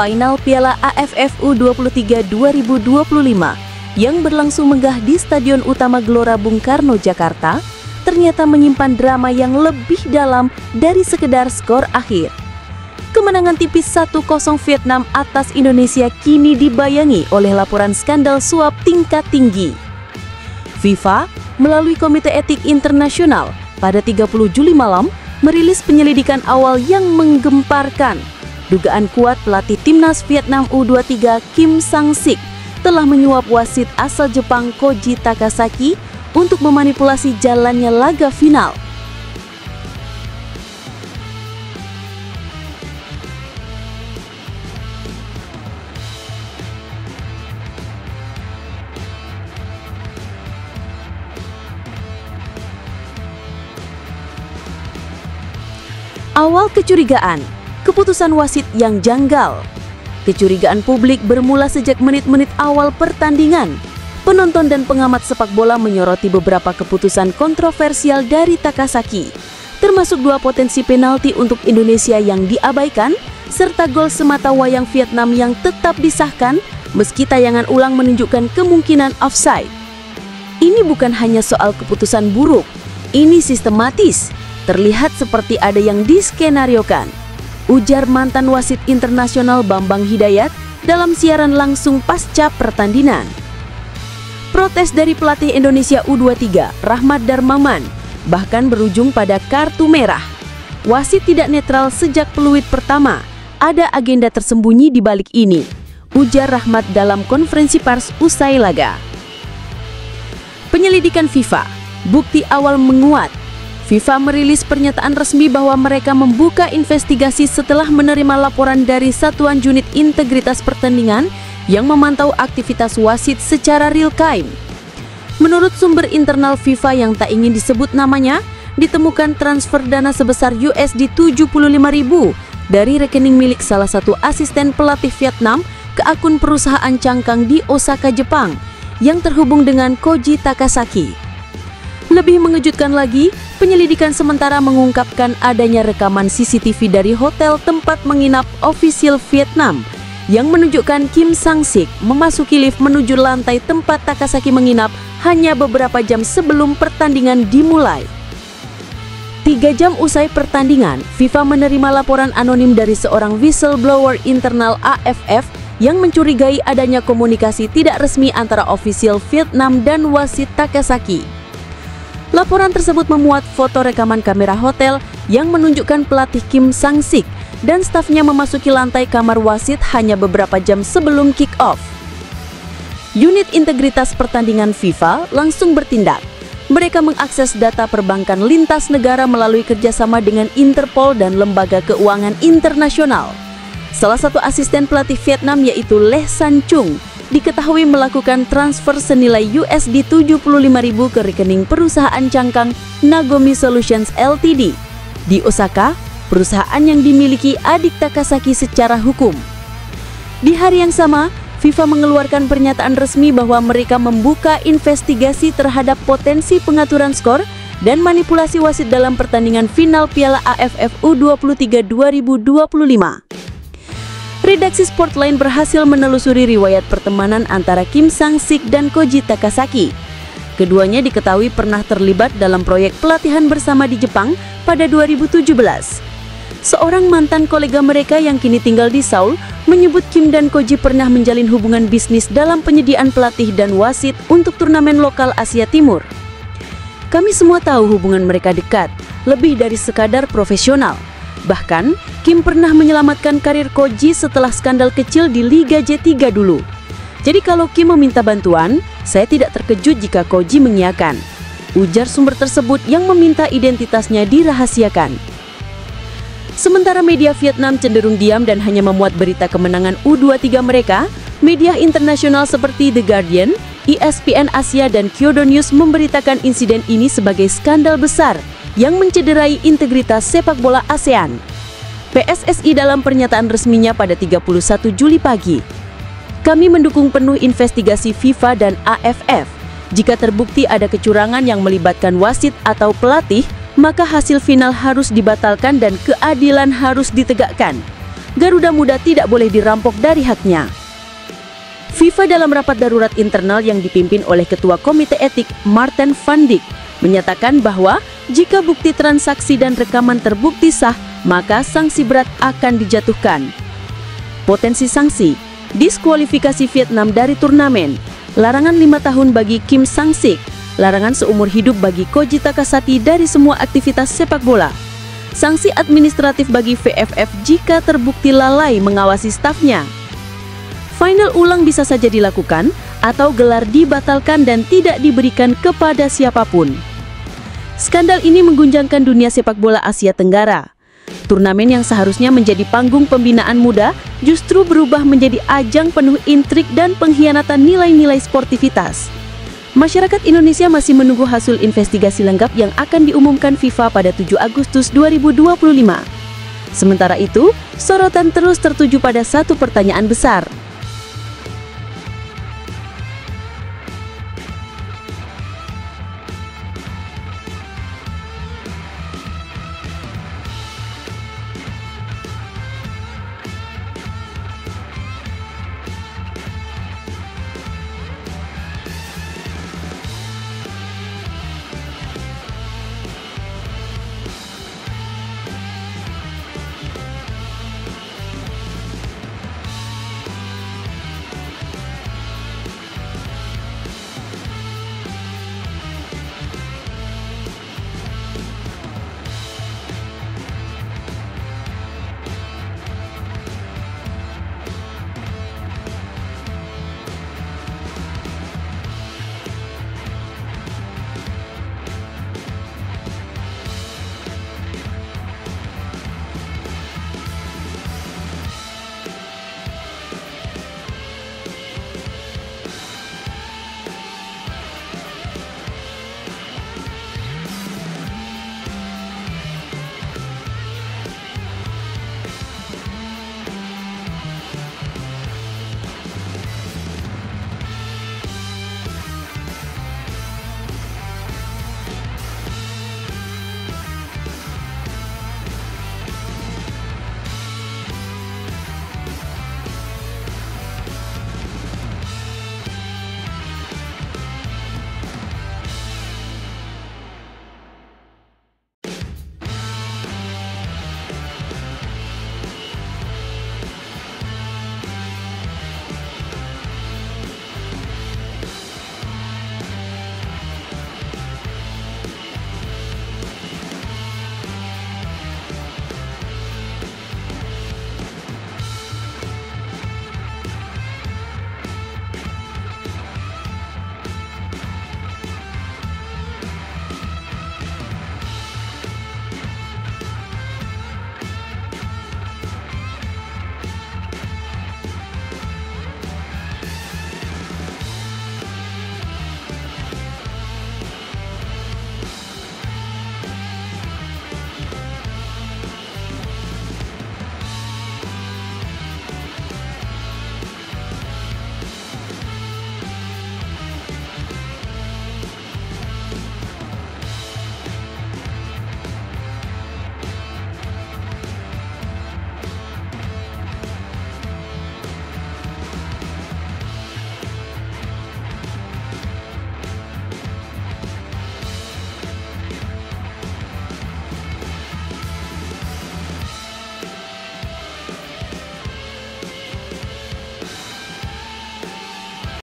Final Piala AFF U23 2025 yang berlangsung megah di Stadion Utama Gelora Bung Karno, Jakarta, ternyata menyimpan drama yang lebih dalam dari sekedar skor akhir. Kemenangan tipis 1-0 Vietnam atas Indonesia kini dibayangi oleh laporan skandal suap tingkat tinggi. FIFA melalui Komite Etik Internasional pada 30 Juli malam merilis penyelidikan awal yang menggemparkan. Dugaan kuat pelatih timnas Vietnam U23 Kim Sang-sik telah menyuap wasit asal Jepang Koji Takasaki untuk memanipulasi jalannya laga final. Awal kecurigaan, keputusan wasit yang janggal. Kecurigaan publik bermula sejak menit-menit awal pertandingan. Penonton dan pengamat sepak bola menyoroti beberapa keputusan kontroversial dari Takasaki, termasuk 2 potensi penalti untuk Indonesia yang diabaikan, serta gol semata wayang Vietnam yang tetap disahkan meski tayangan ulang menunjukkan kemungkinan offside. Ini bukan hanya soal keputusan buruk, ini sistematis. Terlihat seperti ada yang diskenariokan, ujar mantan wasit internasional Bambang Hidayat dalam siaran langsung pasca pertandingan. Protes dari pelatih Indonesia U23, Rahmat Darmawan, bahkan berujung pada kartu merah. Wasit tidak netral sejak peluit pertama, ada agenda tersembunyi di balik ini, ujar Rahmat dalam konferensi pers usai laga. Penyelidikan FIFA, bukti awal menguat. FIFA merilis pernyataan resmi bahwa mereka membuka investigasi setelah menerima laporan dari Satuan Unit Integritas Pertandingan yang memantau aktivitas wasit secara real-time. Menurut sumber internal FIFA yang tak ingin disebut namanya, ditemukan transfer dana sebesar USD 75.000 dari rekening milik salah satu asisten pelatih Vietnam ke akun perusahaan cangkang di Osaka, Jepang, yang terhubung dengan Koji Takasaki. Lebih mengejutkan lagi, penyelidikan sementara mengungkapkan adanya rekaman CCTV dari hotel tempat menginap ofisial Vietnam yang menunjukkan Kim Sang-sik memasuki lift menuju lantai tempat Takasaki menginap hanya beberapa jam sebelum pertandingan dimulai. 3 jam usai pertandingan, FIFA menerima laporan anonim dari seorang whistleblower internal AFF yang mencurigai adanya komunikasi tidak resmi antara ofisial Vietnam dan wasit Takasaki. Laporan tersebut memuat foto rekaman kamera hotel yang menunjukkan pelatih Kim Sang-sik dan stafnya memasuki lantai kamar wasit hanya beberapa jam sebelum kick-off. Unit Integritas Pertandingan FIFA langsung bertindak. Mereka mengakses data perbankan lintas negara melalui kerjasama dengan Interpol dan lembaga keuangan internasional. Salah satu asisten pelatih Vietnam yaitu Leh San Chung diketahui melakukan transfer senilai USD 75.000 ke rekening perusahaan cangkang Nagomi Solutions Ltd. di Osaka, perusahaan yang dimiliki adik Takasaki secara hukum. Di hari yang sama, FIFA mengeluarkan pernyataan resmi bahwa mereka membuka investigasi terhadap potensi pengaturan skor dan manipulasi wasit dalam pertandingan final Piala AFF U23 2025. Redaksi Sportline berhasil menelusuri riwayat pertemanan antara Kim Sang-sik dan Koji Takasaki. Keduanya diketahui pernah terlibat dalam proyek pelatihan bersama di Jepang pada 2017. Seorang mantan kolega mereka yang kini tinggal di Seoul menyebut Kim dan Koji pernah menjalin hubungan bisnis dalam penyediaan pelatih dan wasit untuk turnamen lokal Asia Timur. Kami semua tahu hubungan mereka dekat, lebih dari sekadar profesional. Bahkan, Kim pernah menyelamatkan karir Koji setelah skandal kecil di Liga J3 dulu. Jadi kalau Kim meminta bantuan, saya tidak terkejut jika Koji mengiyakan, ujar sumber tersebut yang meminta identitasnya dirahasiakan. Sementara media Vietnam cenderung diam dan hanya memuat berita kemenangan U23 mereka, media internasional seperti The Guardian, ESPN Asia dan Kyodo News memberitakan insiden ini sebagai skandal besar yang mencederai integritas sepak bola ASEAN. PSSI dalam pernyataan resminya pada 31 Juli pagi. Kami mendukung penuh investigasi FIFA dan AFF. Jika terbukti ada kecurangan yang melibatkan wasit atau pelatih, maka hasil final harus dibatalkan dan keadilan harus ditegakkan. Garuda Muda tidak boleh dirampok dari haknya. FIFA dalam rapat darurat internal yang dipimpin oleh Ketua Komite Etik Maarten van Dijk menyatakan bahwa jika bukti transaksi dan rekaman terbukti sah, maka sanksi berat akan dijatuhkan. Potensi sanksi: diskualifikasi Vietnam dari turnamen, larangan 5 tahun bagi Kim Sang-sik, larangan seumur hidup bagi Koji Takasaki dari semua aktivitas sepak bola, sanksi administratif bagi VFF jika terbukti lalai mengawasi stafnya. Final ulang bisa saja dilakukan atau gelar dibatalkan dan tidak diberikan kepada siapapun. Skandal ini mengguncangkan dunia sepak bola Asia Tenggara. Turnamen yang seharusnya menjadi panggung pembinaan muda justru berubah menjadi ajang penuh intrik dan pengkhianatan nilai-nilai sportivitas. Masyarakat Indonesia masih menunggu hasil investigasi lengkap yang akan diumumkan FIFA pada 7 Agustus 2025. Sementara itu, sorotan terus tertuju pada satu pertanyaan besar.